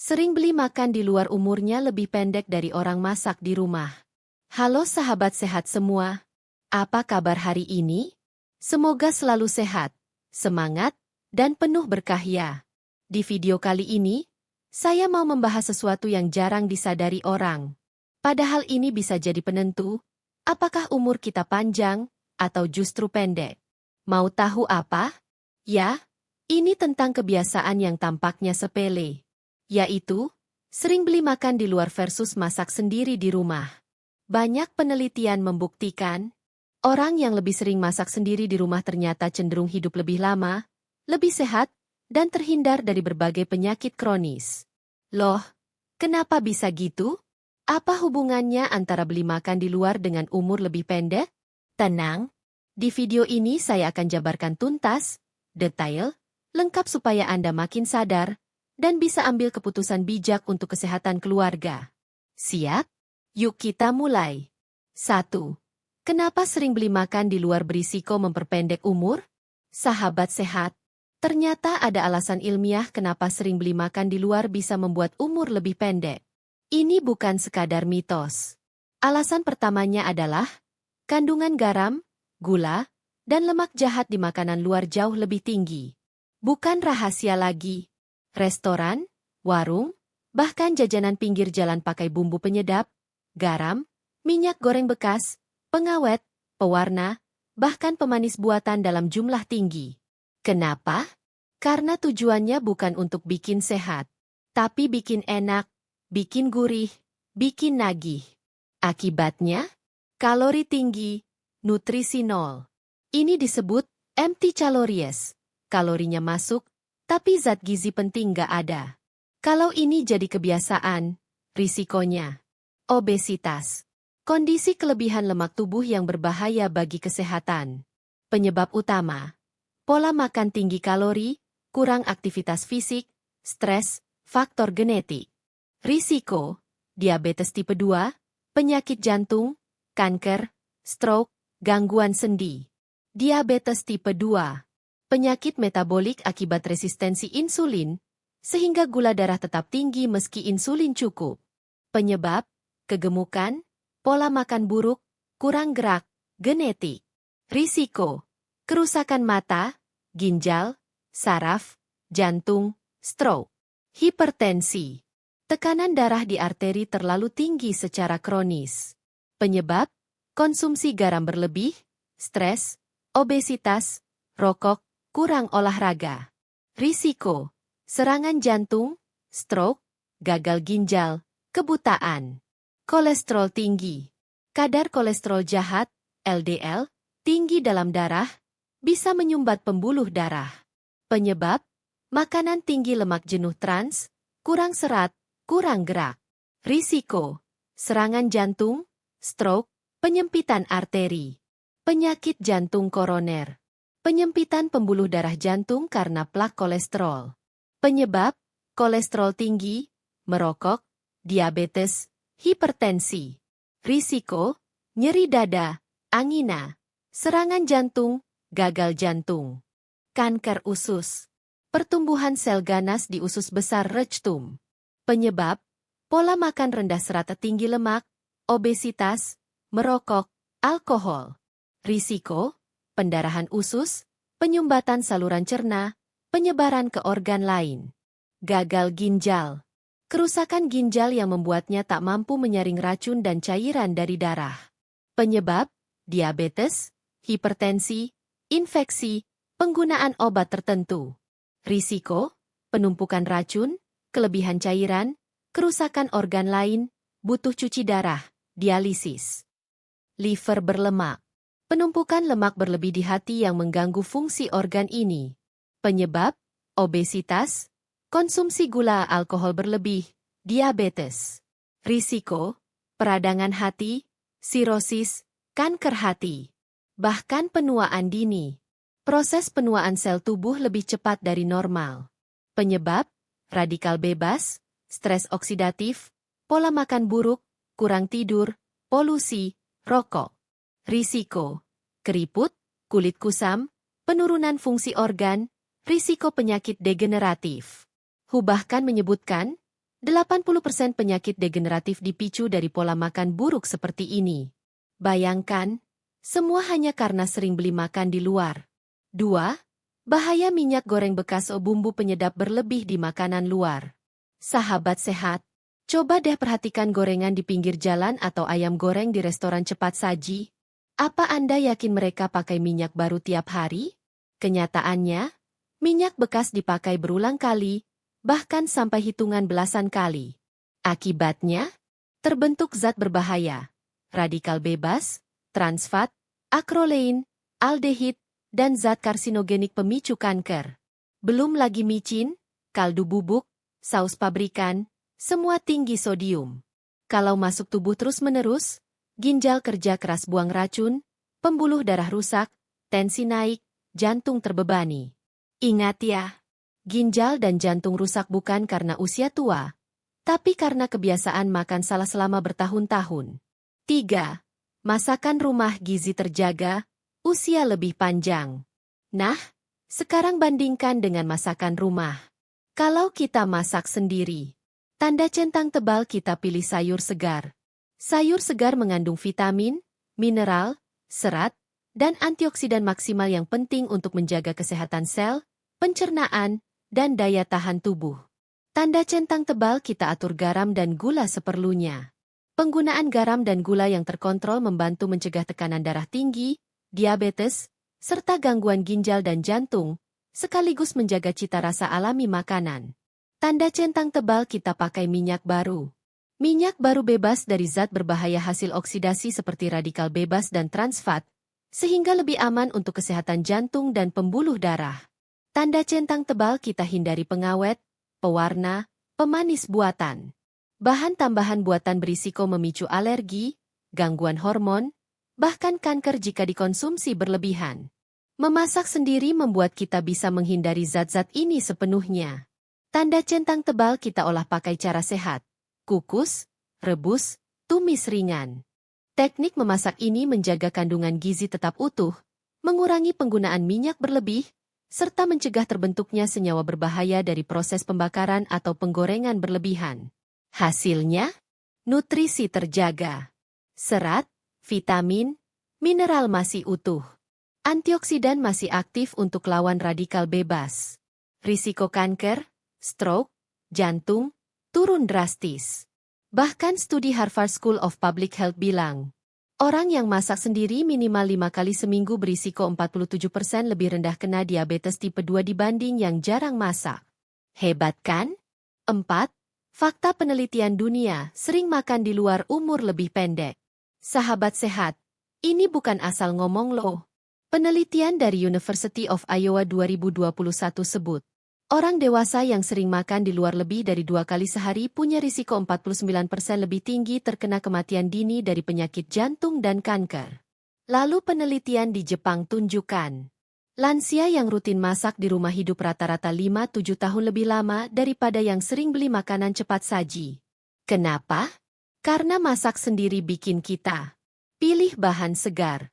Sering beli makan di luar umurnya lebih pendek dari orang masak di rumah. Halo sahabat sehat semua. Apa kabar hari ini? Semoga selalu sehat, semangat, dan penuh berkah ya. Di video kali ini, saya mau membahas sesuatu yang jarang disadari orang. Padahal ini bisa jadi penentu, apakah umur kita panjang atau justru pendek. Mau tahu apa? Ya, ini tentang kebiasaan yang tampaknya sepele. Yaitu, sering beli makan di luar versus masak sendiri di rumah. Banyak penelitian membuktikan, orang yang lebih sering masak sendiri di rumah ternyata cenderung hidup lebih lama, lebih sehat, dan terhindar dari berbagai penyakit kronis. Loh, kenapa bisa gitu? Apa hubungannya antara beli makan di luar dengan umur lebih pendek? Tenang, di video ini saya akan jabarkan tuntas, detail, lengkap supaya Anda makin sadar, dan bisa ambil keputusan bijak untuk kesehatan keluarga. Siap? Yuk kita mulai. 1. Kenapa sering beli makan di luar berisiko memperpendek umur? Sahabat sehat, ternyata ada alasan ilmiah kenapa sering beli makan di luar bisa membuat umur lebih pendek. Ini bukan sekadar mitos. Alasan pertamanya adalah, kandungan garam, gula, dan lemak jahat di makanan luar jauh lebih tinggi. Bukan rahasia lagi. Restoran, warung, bahkan jajanan pinggir jalan pakai bumbu penyedap, garam, minyak goreng bekas, pengawet, pewarna, bahkan pemanis buatan dalam jumlah tinggi. Kenapa? Karena tujuannya bukan untuk bikin sehat, tapi bikin enak, bikin gurih, bikin nagih. Akibatnya, kalori tinggi, nutrisi nol. Ini disebut empty calories. Kalorinya masuk, tapi zat gizi penting nggak ada. Kalau ini jadi kebiasaan, risikonya obesitas. Kondisi kelebihan lemak tubuh yang berbahaya bagi kesehatan. Penyebab utama, pola makan tinggi kalori, kurang aktivitas fisik, stres, faktor genetik. Risiko, diabetes tipe 2, penyakit jantung, kanker, stroke, gangguan sendi. Diabetes tipe 2. Penyakit metabolik akibat resistensi insulin, sehingga gula darah tetap tinggi meski insulin cukup. Penyebab, kegemukan, pola makan buruk, kurang gerak, genetik. Risiko, kerusakan mata, ginjal, saraf, jantung, stroke. Hipertensi, tekanan darah di arteri terlalu tinggi secara kronis. Penyebab, konsumsi garam berlebih, stres, obesitas, rokok, kurang olahraga. Risiko, serangan jantung, stroke, gagal ginjal, kebutaan. Kolesterol tinggi. Kadar kolesterol jahat, LDL, tinggi dalam darah, bisa menyumbat pembuluh darah. Penyebab, makanan tinggi lemak jenuh trans, kurang serat, kurang gerak. Risiko, serangan jantung, stroke, penyempitan arteri. Penyakit jantung koroner. Penyempitan pembuluh darah jantung karena plak kolesterol. Penyebab, kolesterol tinggi, merokok, diabetes, hipertensi. Risiko, nyeri dada, angina, serangan jantung, gagal jantung. Kanker usus. Pertumbuhan sel ganas di usus besar rectum. Penyebab, pola makan rendah serat tinggi lemak, obesitas, merokok, alkohol. Risiko, pendarahan usus, penyumbatan saluran cerna, penyebaran ke organ lain. Gagal ginjal. Kerusakan ginjal yang membuatnya tak mampu menyaring racun dan cairan dari darah. Penyebab, diabetes, hipertensi, infeksi, penggunaan obat tertentu. Risiko, penumpukan racun, kelebihan cairan, kerusakan organ lain, butuh cuci darah, dialisis. Liver berlemak. Penumpukan lemak berlebih di hati yang mengganggu fungsi organ ini. Penyebab, obesitas, konsumsi gula alkohol berlebih, diabetes. Risiko, peradangan hati, sirosis, kanker hati. Bahkan penuaan dini. Proses penuaan sel tubuh lebih cepat dari normal. Penyebab, radikal bebas, stres oksidatif, pola makan buruk, kurang tidur, polusi, rokok. Risiko, keriput, kulit kusam, penurunan fungsi organ, risiko penyakit degeneratif. Bahkan menyebutkan, 80% penyakit degeneratif dipicu dari pola makan buruk seperti ini. Bayangkan, semua hanya karena sering beli makan di luar. 2. Bahaya minyak goreng bekas atau bumbu penyedap berlebih di makanan luar. Sahabat sehat, coba deh perhatikan gorengan di pinggir jalan atau ayam goreng di restoran cepat saji. Apa Anda yakin mereka pakai minyak baru tiap hari? Kenyataannya, minyak bekas dipakai berulang kali, bahkan sampai hitungan belasan kali. Akibatnya, terbentuk zat berbahaya, radikal bebas, trans fat, akrolein, aldehid, dan zat karsinogenik pemicu kanker. Belum lagi micin, kaldu bubuk, saus pabrikan, semua tinggi sodium. Kalau masuk tubuh terus-menerus, ginjal kerja keras buang racun, pembuluh darah rusak, tensi naik, jantung terbebani. Ingat ya, ginjal dan jantung rusak bukan karena usia tua, tapi karena kebiasaan makan salah selama bertahun-tahun. 3. Masakan rumah gizi terjaga, usia lebih panjang. Nah, sekarang bandingkan dengan masakan rumah. Kalau kita masak sendiri, tanda centang tebal kita pilih sayur segar. Sayur segar mengandung vitamin, mineral, serat, dan antioksidan maksimal yang penting untuk menjaga kesehatan sel, pencernaan, dan daya tahan tubuh. Tanda centang tebal kita atur garam dan gula seperlunya. Penggunaan garam dan gula yang terkontrol membantu mencegah tekanan darah tinggi, diabetes, serta gangguan ginjal dan jantung, sekaligus menjaga cita rasa alami makanan. Tanda centang tebal kita pakai minyak baru. Minyak baru bebas dari zat berbahaya hasil oksidasi seperti radikal bebas dan trans fat, sehingga lebih aman untuk kesehatan jantung dan pembuluh darah. Tanda centang tebal kita hindari pengawet, pewarna, pemanis buatan. Bahan tambahan buatan berisiko memicu alergi, gangguan hormon, bahkan kanker jika dikonsumsi berlebihan. Memasak sendiri membuat kita bisa menghindari zat-zat ini sepenuhnya. Tanda centang tebal kita olah pakai cara sehat. Kukus, rebus, tumis ringan. Teknik memasak ini menjaga kandungan gizi tetap utuh, mengurangi penggunaan minyak berlebih, serta mencegah terbentuknya senyawa berbahaya dari proses pembakaran atau penggorengan berlebihan. Hasilnya, nutrisi terjaga. Serat, vitamin, mineral masih utuh. Antioksidan masih aktif untuk lawan radikal bebas. Risiko kanker, stroke, jantung, turun drastis. Bahkan studi Harvard School of Public Health bilang, orang yang masak sendiri minimal 5 kali seminggu berisiko 47% lebih rendah kena diabetes tipe 2 dibanding yang jarang masak. Hebat kan? 4. Fakta penelitian dunia, sering makan di luar umur lebih pendek. Sahabat sehat, ini bukan asal ngomong loh. Penelitian dari University of Iowa 2021 sebut, orang dewasa yang sering makan di luar lebih dari 2 kali sehari punya risiko 49% lebih tinggi terkena kematian dini dari penyakit jantung dan kanker. Lalu penelitian di Jepang tunjukkan, lansia yang rutin masak di rumah hidup rata-rata 5-7 tahun lebih lama daripada yang sering beli makanan cepat saji. Kenapa? Karena masak sendiri bikin kita pilih bahan segar.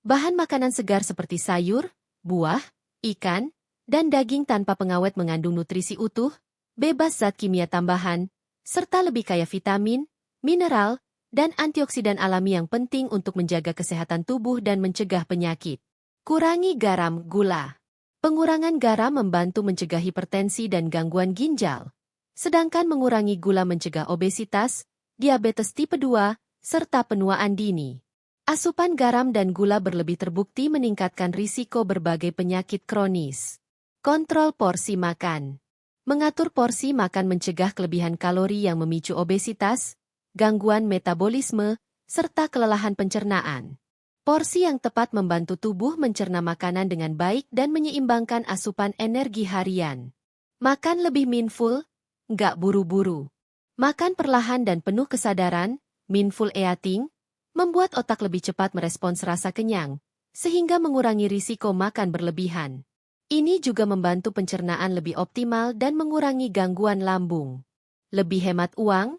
Bahan makanan segar seperti sayur, buah, ikan, dan daging tanpa pengawet mengandung nutrisi utuh, bebas zat kimia tambahan, serta lebih kaya vitamin, mineral, dan antioksidan alami yang penting untuk menjaga kesehatan tubuh dan mencegah penyakit. Kurangi garam, gula. Pengurangan garam membantu mencegah hipertensi dan gangguan ginjal, sedangkan mengurangi gula mencegah obesitas, diabetes tipe 2, serta penuaan dini. Asupan garam dan gula berlebih terbukti meningkatkan risiko berbagai penyakit kronis. Kontrol porsi makan. Mengatur porsi makan mencegah kelebihan kalori yang memicu obesitas, gangguan metabolisme, serta kelelahan pencernaan. Porsi yang tepat membantu tubuh mencerna makanan dengan baik dan menyeimbangkan asupan energi harian. Makan lebih mindful, nggak buru-buru. Makan perlahan dan penuh kesadaran, mindful eating, membuat otak lebih cepat merespons rasa kenyang, sehingga mengurangi risiko makan berlebihan. Ini juga membantu pencernaan lebih optimal dan mengurangi gangguan lambung. Lebih hemat uang,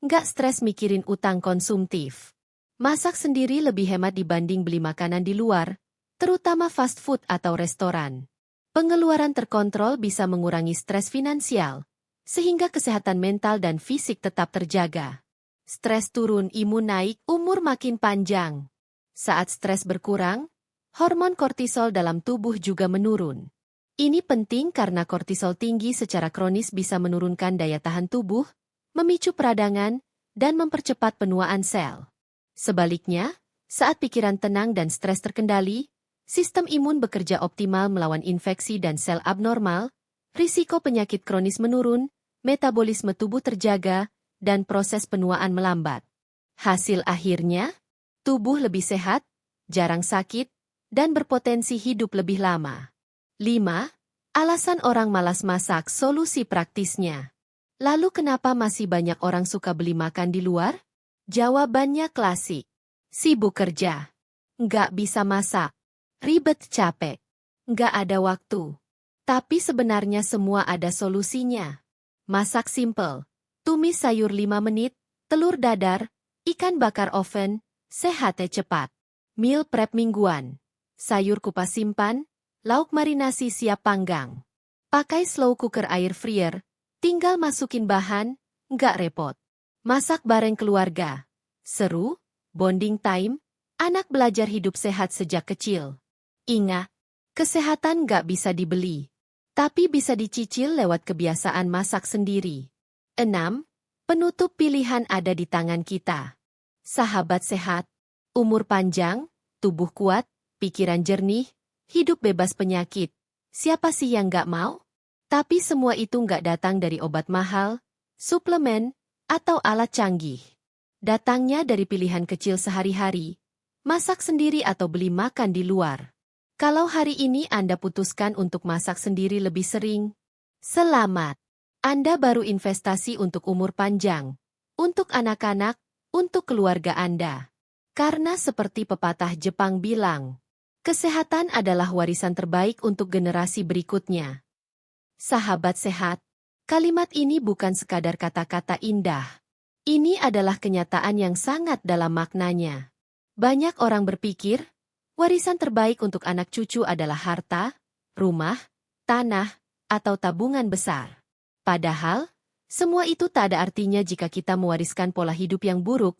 nggak stres mikirin utang konsumtif. Masak sendiri lebih hemat dibanding beli makanan di luar, terutama fast food atau restoran. Pengeluaran terkontrol bisa mengurangi stres finansial, sehingga kesehatan mental dan fisik tetap terjaga. Stres turun, imun naik, umur makin panjang. Saat stres berkurang, hormon kortisol dalam tubuh juga menurun. Ini penting karena kortisol tinggi secara kronis bisa menurunkan daya tahan tubuh, memicu peradangan, dan mempercepat penuaan sel. Sebaliknya, saat pikiran tenang dan stres terkendali, sistem imun bekerja optimal melawan infeksi dan sel abnormal, risiko penyakit kronis menurun, metabolisme tubuh terjaga, dan proses penuaan melambat. Hasil akhirnya, tubuh lebih sehat, jarang sakit, dan berpotensi hidup lebih lama. 5. Alasan orang malas masak, solusi praktisnya. Lalu kenapa masih banyak orang suka beli makan di luar? Jawabannya klasik. Sibuk kerja. Nggak bisa masak. Ribet, capek. Nggak ada waktu. Tapi sebenarnya semua ada solusinya. Masak simple. Tumis sayur 5 menit, telur dadar, ikan bakar oven, sehatnya cepat. Meal prep mingguan. Sayur kupas simpan, lauk marinasi siap panggang. Pakai slow cooker air fryer, tinggal masukin bahan, nggak repot. Masak bareng keluarga. Seru, bonding time, anak belajar hidup sehat sejak kecil. Ingat, kesehatan nggak bisa dibeli. Tapi bisa dicicil lewat kebiasaan masak sendiri. 6. Penutup pilihan ada di tangan kita. Sahabat sehat, umur panjang, tubuh kuat, pikiran jernih, hidup bebas penyakit. Siapa sih yang nggak mau? Tapi semua itu nggak datang dari obat mahal, suplemen, atau alat canggih. Datangnya dari pilihan kecil sehari-hari, masak sendiri atau beli makan di luar. Kalau hari ini Anda putuskan untuk masak sendiri lebih sering, selamat! Anda baru investasi untuk umur panjang, untuk anak-anak, untuk keluarga Anda. Karena seperti pepatah Jepang bilang, kesehatan adalah warisan terbaik untuk generasi berikutnya. Sahabat sehat, kalimat ini bukan sekadar kata-kata indah. Ini adalah kenyataan yang sangat dalam maknanya. Banyak orang berpikir, warisan terbaik untuk anak cucu adalah harta, rumah, tanah, atau tabungan besar. Padahal, semua itu tak ada artinya jika kita mewariskan pola hidup yang buruk,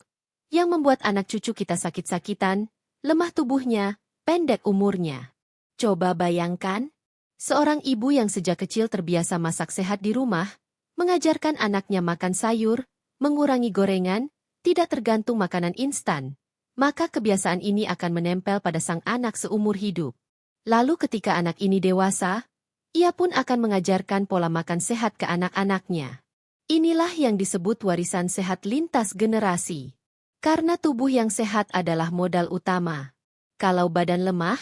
yang membuat anak cucu kita sakit-sakitan, lemah tubuhnya, pendek umurnya. Coba bayangkan, seorang ibu yang sejak kecil terbiasa masak sehat di rumah, mengajarkan anaknya makan sayur, mengurangi gorengan, tidak tergantung makanan instan. Maka kebiasaan ini akan menempel pada sang anak seumur hidup. Lalu ketika anak ini dewasa, ia pun akan mengajarkan pola makan sehat ke anak-anaknya. Inilah yang disebut warisan sehat lintas generasi. Karena tubuh yang sehat adalah modal utama. Kalau badan lemah,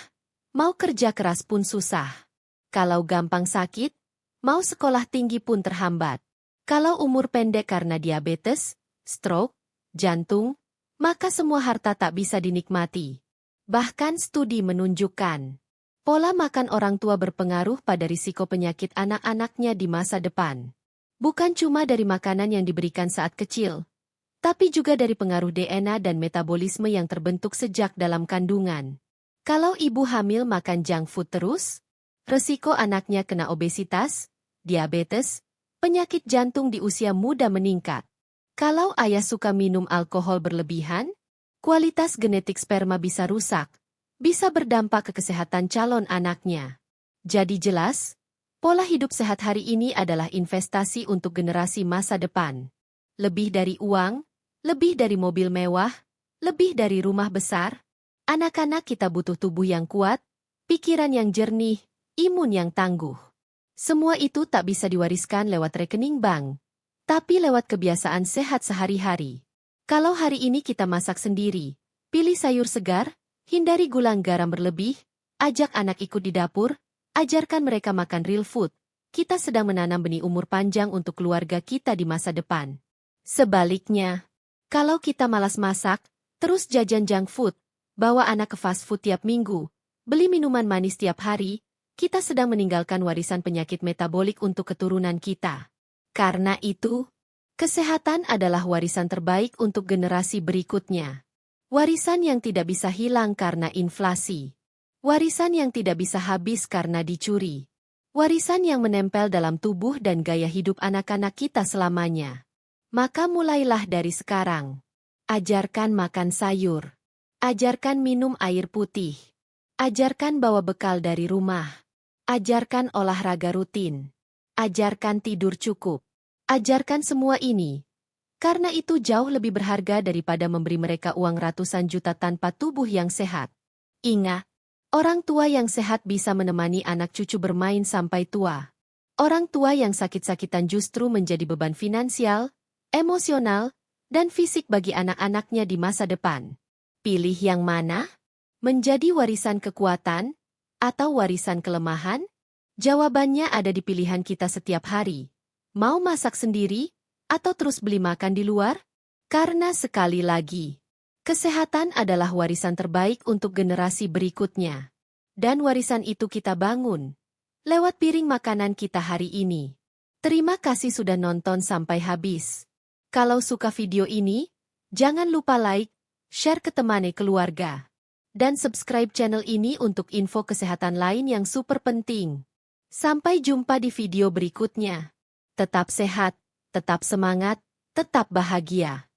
mau kerja keras pun susah. Kalau gampang sakit, mau sekolah tinggi pun terhambat. Kalau umur pendek karena diabetes, stroke, jantung, maka semua harta tak bisa dinikmati. Bahkan studi menunjukkan, pola makan orang tua berpengaruh pada risiko penyakit anak-anaknya di masa depan. Bukan cuma dari makanan yang diberikan saat kecil, tapi juga dari pengaruh DNA dan metabolisme yang terbentuk sejak dalam kandungan. Kalau ibu hamil makan junk food terus, risiko anaknya kena obesitas, diabetes, penyakit jantung di usia muda meningkat. Kalau ayah suka minum alkohol berlebihan, kualitas genetik sperma bisa rusak, bisa berdampak ke kesehatan calon anaknya. Jadi jelas, pola hidup sehat hari ini adalah investasi untuk generasi masa depan. Lebih dari uang, lebih dari mobil mewah, lebih dari rumah besar, anak-anak kita butuh tubuh yang kuat, pikiran yang jernih, imun yang tangguh. Semua itu tak bisa diwariskan lewat rekening bank, tapi lewat kebiasaan sehat sehari-hari. Kalau hari ini kita masak sendiri, pilih sayur segar, hindari gula garam berlebih, ajak anak ikut di dapur, ajarkan mereka makan real food, kita sedang menanam benih umur panjang untuk keluarga kita di masa depan. Sebaliknya, kalau kita malas masak, terus jajan junk food, bawa anak ke fast food tiap minggu, beli minuman manis tiap hari, kita sedang meninggalkan warisan penyakit metabolik untuk keturunan kita. Karena itu, kesehatan adalah warisan terbaik untuk generasi berikutnya. Warisan yang tidak bisa hilang karena inflasi. Warisan yang tidak bisa habis karena dicuri. Warisan yang menempel dalam tubuh dan gaya hidup anak-anak kita selamanya. Maka mulailah dari sekarang. Ajarkan makan sayur. Ajarkan minum air putih. Ajarkan bawa bekal dari rumah. Ajarkan olahraga rutin. Ajarkan tidur cukup. Ajarkan semua ini. Karena itu jauh lebih berharga daripada memberi mereka uang ratusan juta tanpa tubuh yang sehat. Ingat, orang tua yang sehat bisa menemani anak cucu bermain sampai tua. Orang tua yang sakit-sakitan justru menjadi beban finansial, emosional, dan fisik bagi anak-anaknya di masa depan. Pilih yang mana? Menjadi warisan kekuatan atau warisan kelemahan? Jawabannya ada di pilihan kita setiap hari. Mau masak sendiri atau terus beli makan di luar? Karena sekali lagi, kesehatan adalah warisan terbaik untuk generasi berikutnya. Dan warisan itu kita bangun lewat piring makanan kita hari ini. Terima kasih sudah nonton sampai habis. Kalau suka video ini, jangan lupa like, share ke teman keluarga, dan subscribe channel ini untuk info kesehatan lain yang super penting. Sampai jumpa di video berikutnya. Tetap sehat, tetap semangat, tetap bahagia.